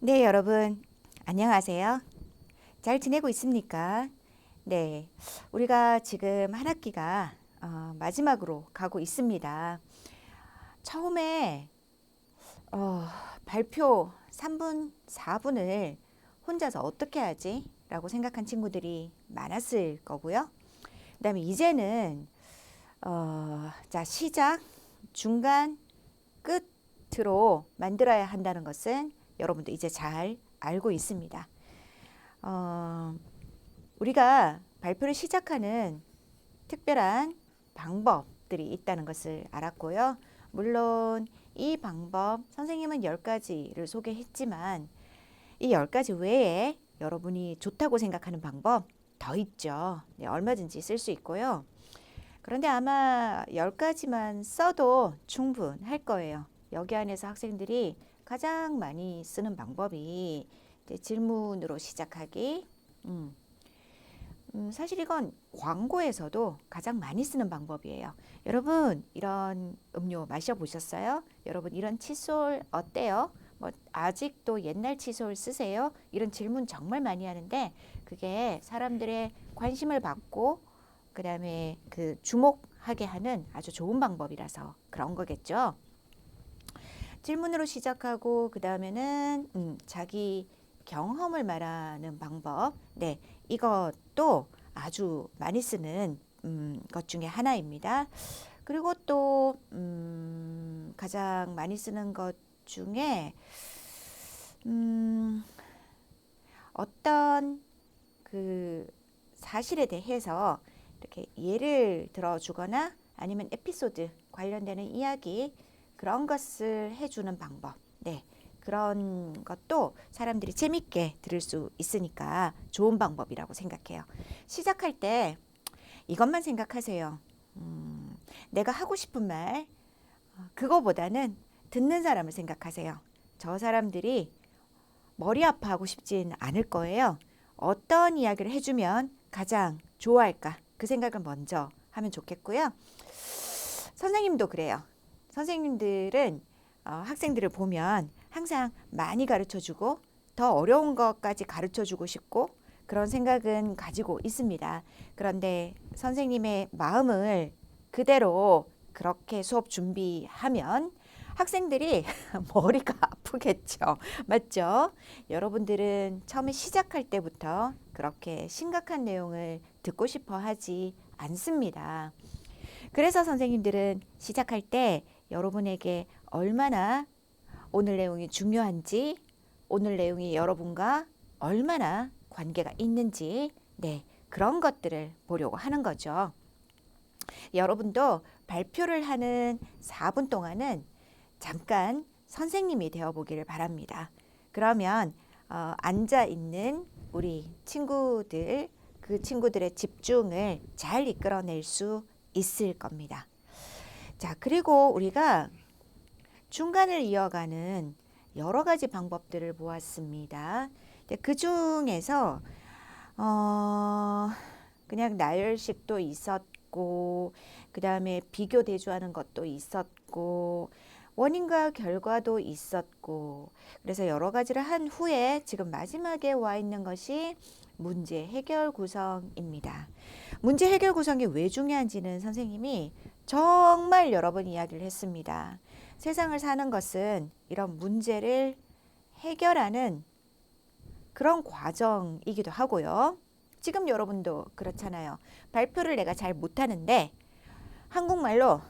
네, 여러분, 안녕하세요. 잘 지내고 있습니까? 네, 우리가 지금 한 학기가 마지막으로 가고 있습니다. 처음에 어, 발표 3분, 4분을 혼자서 어떻게 하지? 라고 생각한 친구들이 많았을 거고요. 그다음에 이제는 자, 시작, 중간, 끝으로 만들어야 한다는 것은 여러분도 이제 잘 알고 있습니다. 어, 우리가 발표를 시작하는 특별한 방법들이 있다는 것을 알았고요. 물론 이 방법 선생님은 10가지를 소개했지만 이 10가지 외에 여러분이 좋다고 생각하는 방법 더 있죠. 네, 얼마든지 쓸 수 있고요. 그런데 아마 10가지만 써도 충분할 거예요. 여기 안에서 학생들이 가장 많이 쓰는 방법이 이제 질문으로 시작하기. 사실 이건 광고에서도 가장 많이 쓰는 방법이에요. 여러분, 이런 음료 마셔보셨어요? 여러분, 이런 칫솔 어때요? 뭐, 아직도 옛날 칫솔 쓰세요? 이런 질문 정말 많이 하는데, 그게 사람들의 관심을 받고, 그 다음에 그 주목하게 하는 아주 좋은 방법이라서 그런 거겠죠. 질문으로 시작하고, 그 다음에는, 자기 경험을 말하는 방법. 네, 이것도 아주 많이 쓰는 것 중에 하나입니다. 그리고 또 가장 많이 쓰는 것 중에 음, 어떤 그 사실에 대해서 이렇게 예를 들어주거나 아니면 에피소드 관련되는 이야기 그런 것을 해주는 방법. 네. 그런 것도 사람들이 재밌게 들을 수 있으니까 좋은 방법이라고 생각해요. 시작할 때 이것만 생각하세요. 내가 하고 싶은 말, 그거보다는 듣는 사람을 생각하세요. 저 사람들이 머리 아파하고 싶진 않을 거예요. 어떤 이야기를 해주면 가장 좋아할까? 그 생각을 먼저 하면 좋겠고요. 선생님도 그래요. 선생님들은 학생들을 보면 항상 많이 가르쳐주고 더 어려운 것까지 가르쳐주고 싶고 그런 생각은 가지고 있습니다. 그런데 선생님의 마음을 그대로 그렇게 수업 준비하면 학생들이 머리가 아프겠죠. 맞죠? 여러분들은 처음에 시작할 때부터 그렇게 심각한 내용을 듣고 싶어 하지 않습니다. 그래서 선생님들은 시작할 때 여러분에게 얼마나 오늘 내용이 중요한지, 오늘 내용이 여러분과 얼마나 관계가 있는지, 네, 그런 것들을 보려고 하는 거죠. 여러분도 발표를 하는 4분 동안은 잠깐 선생님이 되어 보기를 바랍니다. 그러면 앉아 있는 우리 친구들, 그 친구들의 집중을 잘 이끌어낼 수 있을 겁니다. 자, 그리고 우리가 중간을 이어가는 여러 가지 방법들을 보았습니다. 그 중에서 그냥 나열식도 있었고, 그 다음에 비교 대조하는 것도 있었고, 원인과 결과도 있었고, 그래서 여러 가지를 한 후에 지금 마지막에 와 있는 것이 문제 해결 구성입니다. 문제 해결 구성이 왜 중요한지는 선생님이 정말 여러 번 이야기를 했습니다. 세상을 사는 것은 이런 문제를 해결하는 그런 과정이기도 하고요. 지금 여러분도 그렇잖아요. 발표를 내가 잘 못하는데 한국말로,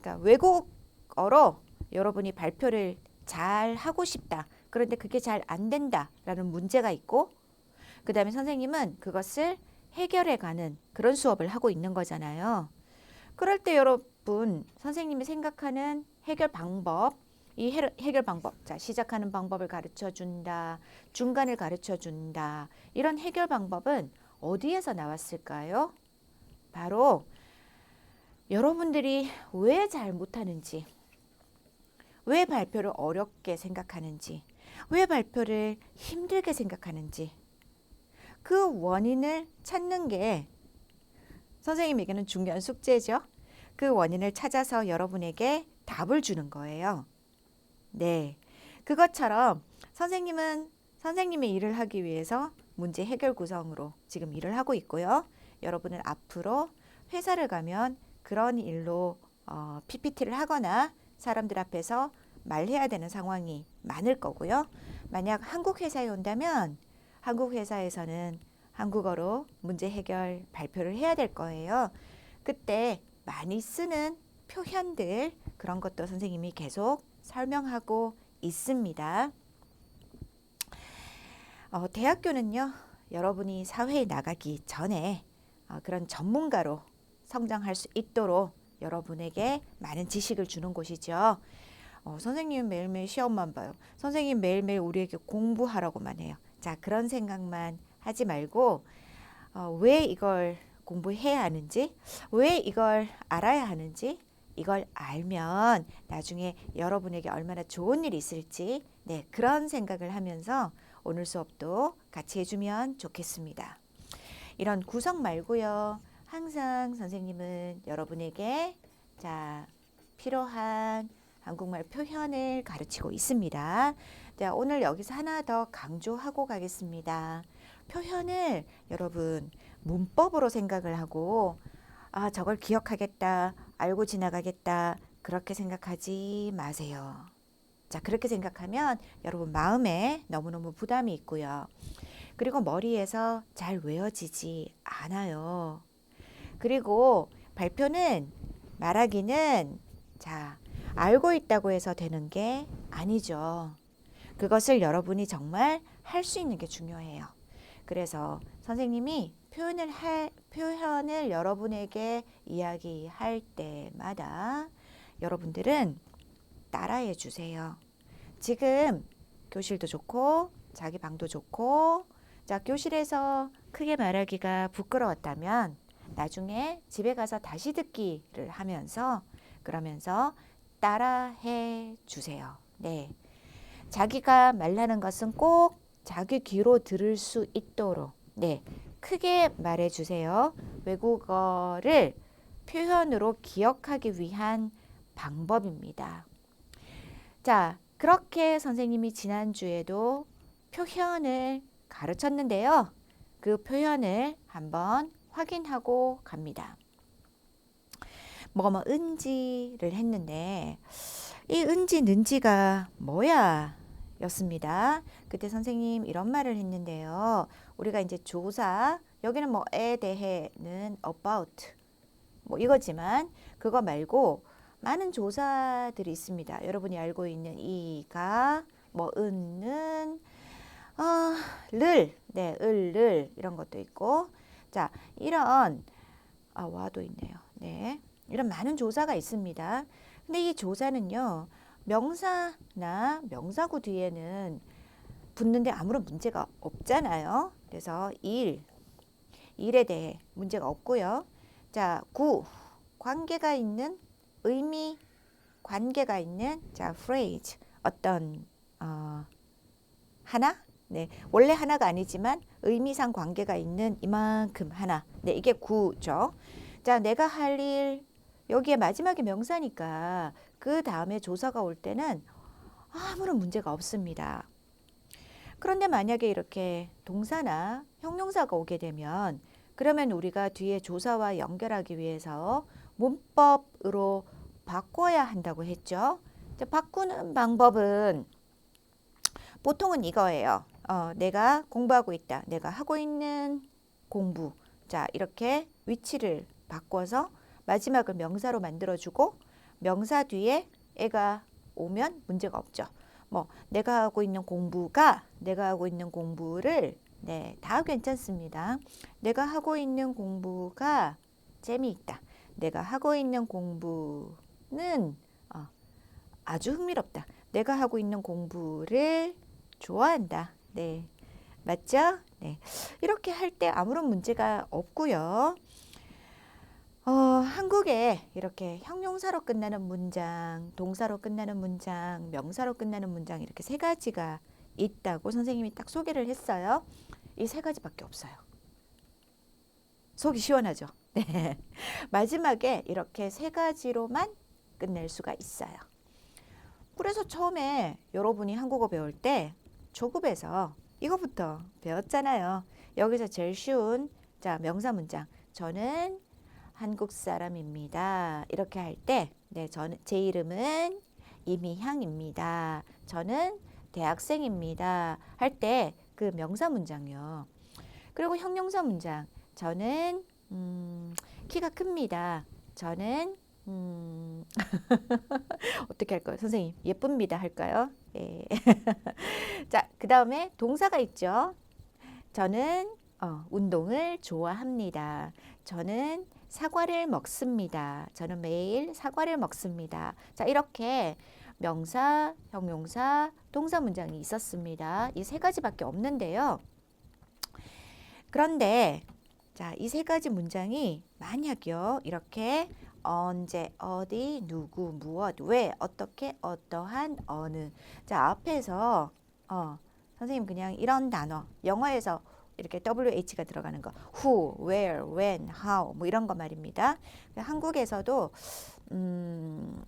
그러니까 외국어로 여러분이 발표를 잘 하고 싶다. 그런데 그게 잘 안 된다라는 문제가 있고, 그 다음에 선생님은 그것을 해결해 가는 그런 수업을 하고 있는 거잖아요. 그럴 때 여러분, 선생님이 생각하는 해결 방법, 이 해결 방법, 자, 시작하는 방법을 가르쳐 준다, 중간을 가르쳐 준다, 이런 해결 방법은 어디에서 나왔을까요? 바로 여러분들이 왜 잘 못하는지, 왜 발표를 어렵게 생각하는지, 왜 발표를 힘들게 생각하는지, 그 원인을 찾는 게 선생님에게는 중요한 숙제죠. 그 원인을 찾아서 여러분에게 답을 주는 거예요. 네. 그것처럼 선생님은 선생님의 일을 하기 위해서 문제 해결 구성으로 지금 일을 하고 있고요. 여러분은 앞으로 회사를 가면 그런 일로 PPT를 하거나 사람들 앞에서 말해야 되는 상황이 많을 거고요. 만약 한국 회사에 온다면 한국 회사에서는 한국어로 문제 해결 발표를 해야 될 거예요. 그때 많이 쓰는 표현들 그런 것도 선생님이 계속 설명하고 있습니다. 대학교는요, 여러분이 사회에 나가기 전에 그런 전문가로 성장할 수 있도록 여러분에게 많은 지식을 주는 곳이죠. 선생님은 매일매일 시험만 봐요. 선생님 매일매일 우리에게 공부하라고만 해요. 자, 그런 생각만 하지 말고 왜 이걸 공부해야 하는지, 왜 이걸 알아야 하는지, 이걸 알면 나중에 여러분에게 얼마나 좋은 일이 있을지 네, 그런 생각을 하면서 오늘 수업도 같이 해주면 좋겠습니다. 이런 구성 말고요. 항상 선생님은 여러분에게 자, 필요한 한국말 표현을 가르치고 있습니다. 자, 오늘 여기서 하나 더 강조하고 가겠습니다. 표현을 여러분 문법으로 생각을 하고 저걸 기억하겠다, 알고 지나가겠다 그렇게 생각하지 마세요. 자, 그렇게 생각하면 여러분 마음에 너무너무 부담이 있고요. 그리고 머리에서 잘 외워지지 않아요. 그리고 발표는 말하기는 자, 알고 있다고 해서 되는 게 아니죠. 그것을 여러분이 정말 할 수 있는 게 중요해요. 그래서 선생님이 표현을 여러분에게 이야기할 때마다 여러분들은 따라해 주세요. 지금 교실도 좋고 자기 방도 좋고 자, 교실에서 크게 말하기가 부끄러웠다면 나중에 집에 가서 다시 듣기를 하면서 그러면서 따라해 주세요. 네. 자기가 말하는 것은 꼭 자기 귀로 들을 수 있도록 네. 크게 말해 주세요. 외국어를 표현으로 기억하기 위한 방법입니다. 자, 그렇게 선생님이 지난주에도 표현을 가르쳤는데요. 그 표현을 한번 확인하고 갑니다. 뭐뭐 은지를 했는데 이 은지 는지가 뭐야 였습니다. 그때 선생님 이런 말을 했는데요. 우리가 이제 조사 여기는 뭐에 대해는 about 뭐 이거지만 그거 말고 많은 조사들이 있습니다. 여러분이 알고 있는 이가 뭐 은는 를 네, 을를 이런 것도 있고 자 이런 와도 있네요. 네. 이런 많은 조사가 있습니다. 근데 이 조사는요. 명사나 명사구 뒤에는 붙는데 아무런 문제가 없잖아요. 그래서 일에 대해 문제가 없고요. 자, 관계가 있는 의미, 관계가 있는 자, phrase 어떤 하나? 네, 원래 하나가 아니지만 의미상 관계가 있는 이만큼 하나. 네, 이게 구죠. 자, 내가 할 일 여기에 마지막에 명사니까 그 다음에 조사가 올 때는 아무런 문제가 없습니다. 그런데 만약에 이렇게 동사나 형용사가 오게 되면 그러면 우리가 뒤에 조사와 연결하기 위해서 문법으로 바꿔야 한다고 했죠. 자, 바꾸는 방법은 보통은 이거예요. 내가 공부하고 있다. 내가 하고 있는 공부. 자, 이렇게 위치를 바꿔서 마지막을 명사로 만들어주고 명사 뒤에 애가 오면 문제가 없죠. 뭐 내가 하고 있는 공부를 네, 다 괜찮습니다. 내가 하고 있는 공부가 재미있다. 내가 하고 있는 공부는 아주 흥미롭다. 내가 하고 있는 공부를 좋아한다. 네, 맞죠? 네, 이렇게 할 때 아무런 문제가 없고요. 한국에 이렇게 형용사로 끝나는 문장, 동사로 끝나는 문장, 명사로 끝나는 문장 이렇게 세 가지가 있다고 선생님이 딱 소개를 했어요. 이 세 가지밖에 없어요. 속이 시원하죠? 네. 마지막에 이렇게 세 가지로만 끝낼 수가 있어요. 그래서 처음에 여러분이 한국어 배울 때 초급에서 이거부터 배웠잖아요. 여기서 제일 쉬운 자 명사 문장. 저는 한국 사람입니다. 이렇게 할 때, 네, 저는 제 이름은 이미향입니다. 저는 대학생입니다. 할 때 그 명사 문장요. 그리고 형용사 문장. 저는 키가 큽니다. 저는 어떻게 할까요? 선생님, 예쁩니다 할까요? 예. 자, 그 다음에 동사가 있죠. 저는 운동을 좋아합니다. 저는 사과를 먹습니다. 저는 매일 사과를 먹습니다. 자, 이렇게 명사, 형용사, 동사 문장이 있었습니다. 이 세 가지밖에 없는데요. 그런데 자, 이 세 가지 문장이 만약요. 이렇게 언제, 어디, 누구, 무엇, 왜, 어떻게, 어떠한, 어느. 자, 앞에서 선생님 그냥 이런 단어, 영어에서 이렇게 WH가 들어가는 거, who, where, when, how, 뭐 이런 거 말입니다. 한국에서도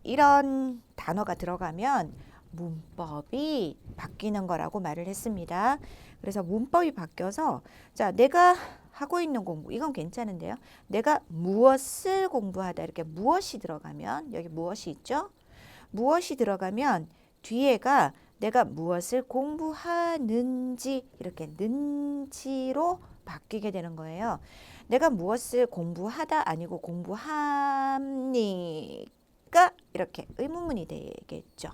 이런 단어가 들어가면 문법이 바뀌는 거라고 말을 했습니다. 그래서 문법이 바뀌어서 자, 내가 하고 있는 공부 이건 괜찮은데요. 내가 무엇을 공부하다 이렇게 무엇이 들어가면 여기 무엇이 있죠? 무엇이 들어가면 뒤에가 내가 무엇을 공부하는지 이렇게 는지로 바뀌게 되는 거예요. 내가 무엇을 공부하다 아니고 공부합니까? 이렇게 의문문이 되겠죠.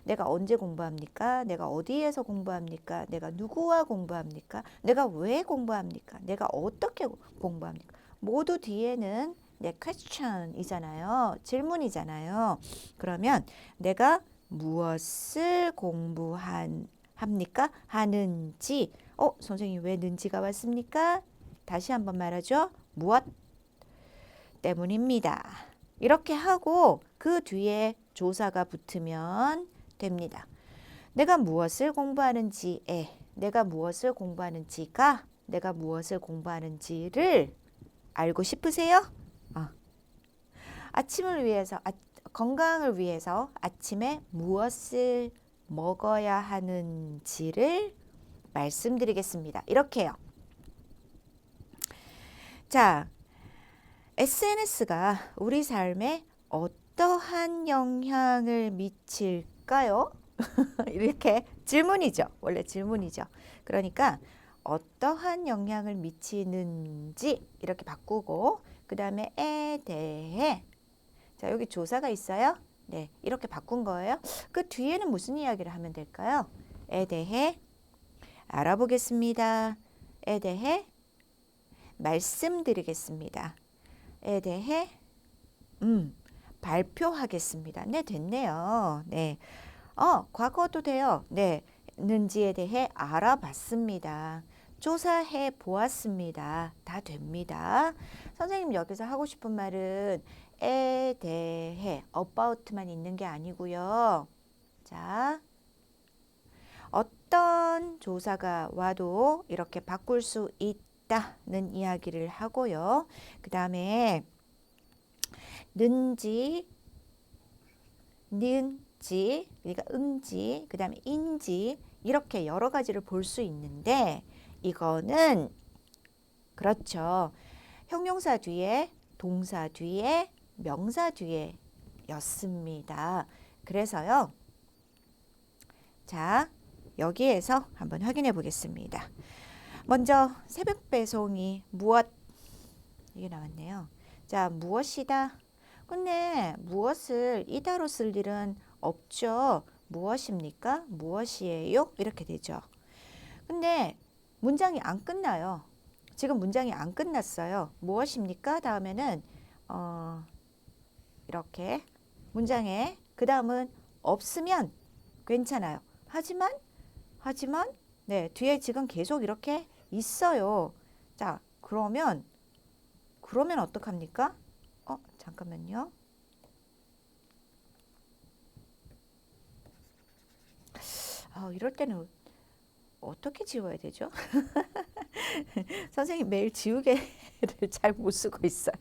내가 언제 공부합니까? 내가 어디에서 공부합니까? 내가 누구와 공부합니까? 내가 왜 공부합니까? 내가 어떻게 공부합니까? 모두 뒤에는 네, question이잖아요. 질문이잖아요. 그러면 내가 무엇을 공부합니까? 하는지. 선생님 왜 는지가 왔습니까? 다시 한번 말하죠. 무엇 때문입니다. 이렇게 하고 그 뒤에 조사가 붙으면 됩니다. 내가 무엇을 공부하는지에 내가 무엇을 공부하는지가 내가 무엇을 공부하는지를 알고 싶으세요? 아침을 위해서 건강을 위해서 아침에 무엇을 먹어야 하는지를 말씀드리겠습니다. 이렇게요. 자, SNS가 우리 삶에 어떠한 영향을 미칠까요? 이렇게 질문이죠. 원래 질문이죠. 그러니까 어떠한 영향을 미치는지 이렇게 바꾸고 그 다음에 에 대해 자, 여기 조사가 있어요. 네, 이렇게 바꾼 거예요. 그 뒤에는 무슨 이야기를 하면 될까요? 에 대해 알아보겠습니다. 에 대해 말씀드리겠습니다. 에 대해 발표하겠습니다. 네, 됐네요. 네. 과거도 돼요. 네. 는지에 대해 알아봤습니다. 조사해 보았습니다. 다 됩니다. 선생님 여기서 하고 싶은 말은 에 대해 about만 있는 게 아니고요. 자, 어떤 조사가 와도 이렇게 바꿀 수 있다는 이야기를 하고요. 그 다음에 는지, 그러니까 응지, 그 다음에 인지 이렇게 여러 가지를 볼 수 있는데 이거는 그렇죠. 형용사 뒤에 동사 뒤에 명사 뒤에 였습니다. 그래서요. 자, 여기에서 한번 확인해 보겠습니다. 먼저 새벽 배송이 무엇 이게 나왔네요. 자, 무엇이다. 근데 무엇을 이다로 쓸 일은 없죠. 무엇입니까? 무엇이에요? 이렇게 되죠. 근데 문장이 안 끝나요. 지금 문장이 안 끝났어요. 무엇입니까? 다음에는 이렇게 문장에 그 다음은 없으면 괜찮아요. 하지만 네, 뒤에 지금 계속 이렇게 있어요. 자, 그러면 어떡합니까? 잠깐만요. 이럴 때는 어떻게 지워야 되죠? 선생님 매일 지우개를 잘 못 쓰고 있어요.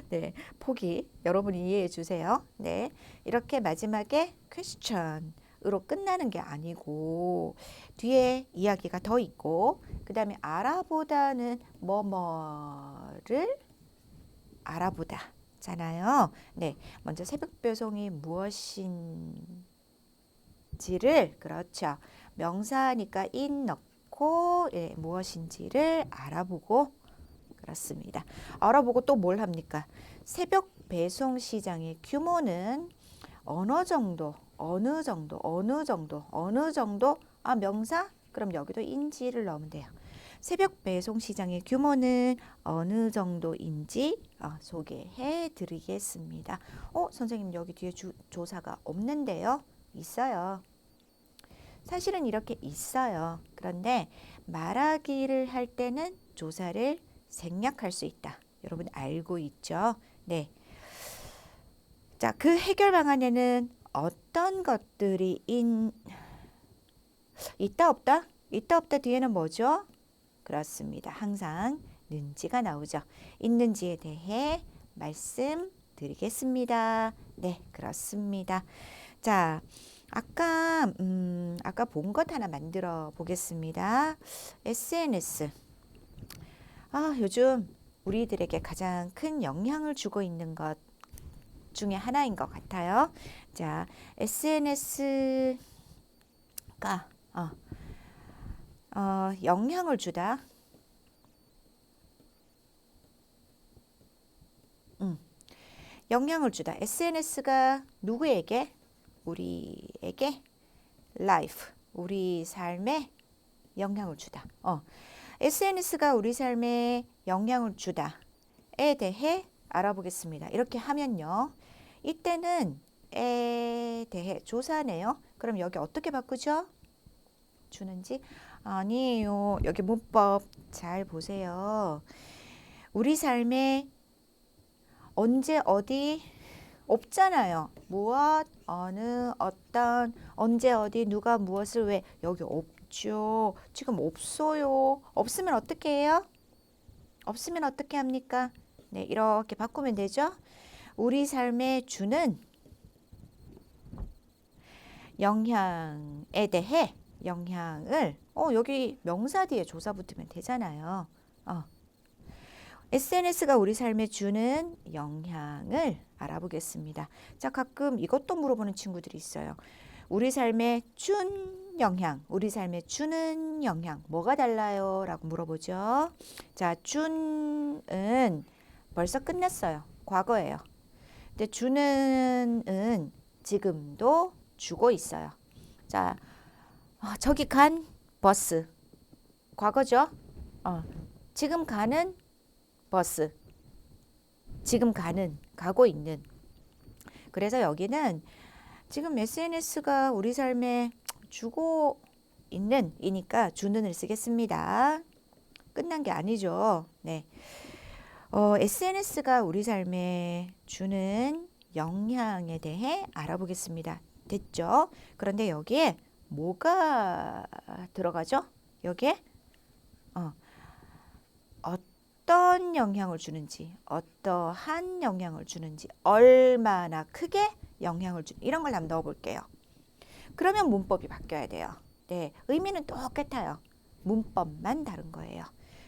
네, 포기. 여러분이 이해해 주세요. 네, 이렇게 마지막에 question, 으로 끝나는 게 아니고 뒤에 이야기가 더 있고 그 다음에 알아보다는 뭐뭐를 알아보다 잖아요. 네, 먼저 새벽 배송이 무엇인지를 그렇죠. 명사니까 in 넣고 예, 무엇인지를 알아보고 그렇습니다. 알아보고 또 뭘 합니까? 새벽 배송 시장의 규모는 어느 정도, 어느 정도, 어느 정도, 어느 정도 아 명사? 그럼 여기도 인지를 넣으면 돼요. 새벽 배송 시장의 규모는 어느 정도인지 소개해 드리겠습니다. 선생님 여기 뒤에 조사가 없는데요? 있어요. 사실은 이렇게 있어요. 그런데 말하기를 할 때는 조사를 생략할 수 있다. 여러분 알고 있죠? 네. 자, 그 해결 방안에는 어떤 것들이 있다 없다? 있다 없다 뒤에는 뭐죠? 그렇습니다. 항상 는지가 나오죠. 있는지에 대해 말씀드리겠습니다. 네, 그렇습니다. 자, 아까 본 것 하나 만들어 보겠습니다. SNS. 요즘 우리들에게 가장 큰 영향을 주고 있는 것 중에 하나인 것 같아요. 자, SNS가 영향을 주다. 영향을 주다. SNS가 누구에게? 우리에게 life, 우리 삶에 영향을 주다. SNS가 우리 삶에 영향을 주다에 대해 알아보겠습니다. 이렇게 하면요. 이때는 에 대해 조사네요. 그럼 여기 어떻게 바꾸죠? 주는지? 아니에요. 여기 문법 잘 보세요. 우리 삶에 언제 어디 없잖아요. 무엇, 어느, 어떤, 언제 어디, 누가 무엇을 왜 여기 없죠. 지금 없어요. 없으면 어떻게 해요? 없으면 어떻게 합니까? 네, 이렇게 바꾸면 되죠. 우리 삶에 주는 영향에 대해 영향을 여기 명사 뒤에 조사 붙으면 되잖아요. SNS가 우리 삶에 주는 영향을 알아보겠습니다. 자, 가끔 이것도 물어보는 친구들이 있어요. 우리 삶에 준 영향, 우리 삶에 주는 영향, 뭐가 달라요? 라고 물어보죠. 자, 준은 벌써 끝났어요. 과거예요. 근데 주는은 지금도 주고 있어요. 자, 저기 간 버스, 과거죠? 지금 가는 버스, 지금 가고 있는. 그래서 여기는 지금 SNS가 우리 삶에 주고 있는 이니까 주는을 쓰겠습니다. 끝난 게 아니죠. 네. SNS가 우리 삶에 주는 영향에 대해 알아보겠습니다. 됐죠? 그런데 여기에 뭐가 들어가죠? 여기에 어떤 영향을 주는지, 어떠한 영향을 주는지, 얼마나 크게 영향을 주는지 이런 걸 한번 넣어볼게요. 그러면 문법이 바뀌어야 돼요. 네, 의미는 똑같아요. 문법만 다른 거예요.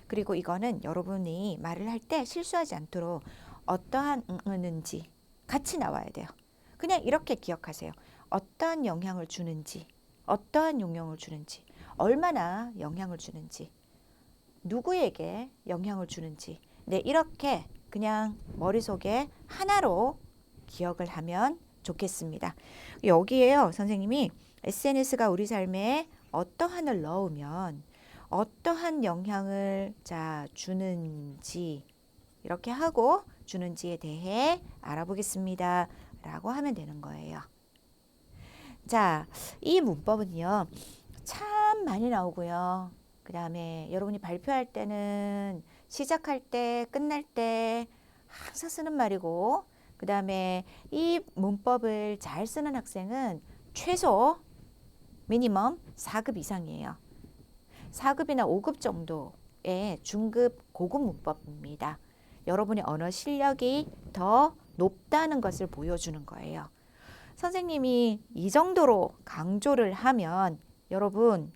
그리고 이거는 여러분이 말을 할 때 실수하지 않도록 어떠한 는지 같이 나와야 돼요. 그냥 이렇게 기억하세요. 어떠한 영향을 주는지, 어떠한 영향을 주는지, 얼마나 영향을 주는지, 누구에게 영향을 주는지. 네, 이렇게 그냥 머릿속에 하나로 기억을 하면 좋겠습니다. 여기에요, 선생님이 SNS가 우리 삶에 어떠한을 넣으면 어떠한 영향을 주는지 이렇게 하고 주는지에 대해 알아보겠습니다. 라고 하면 되는 거예요. 자, 이 문법은요, 참 많이 나오고요. 그 다음에 여러분이 발표할 때는 시작할 때, 끝날 때 항상 쓰는 말이고, 그 다음에 이 문법을 잘 쓰는 학생은 최소 미니멈 4급 이상이에요. 4급이나 5급 정도의 중급 고급 문법입니다. 여러분의 언어 실력이 더 높다는 것을 보여주는 거예요. 선생님이 이 정도로 강조를 하면 여러분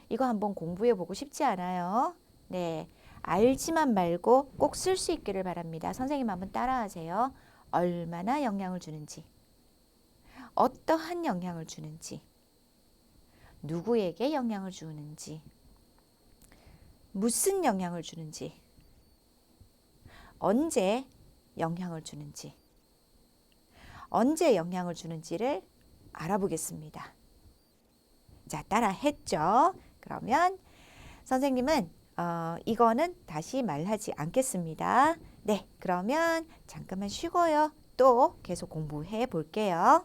이거 한번 공부해 보고 싶지 않아요? 네. 알지만 말고 꼭 쓸 수 있기를 바랍니다. 선생님 한번 따라하세요. 얼마나 영향을 주는지, 어떠한 영향을 주는지, 누구에게 영향을 주는지, 무슨 영향을 주는지, 언제 영향을 주는지, 언제 영향을 주는지를 알아보겠습니다. 자, 따라 했죠? 그러면 선생님은 이거는 다시 말하지 않겠습니다. 네, 그러면 잠깐만 쉬고요. 또 계속 공부해 볼게요.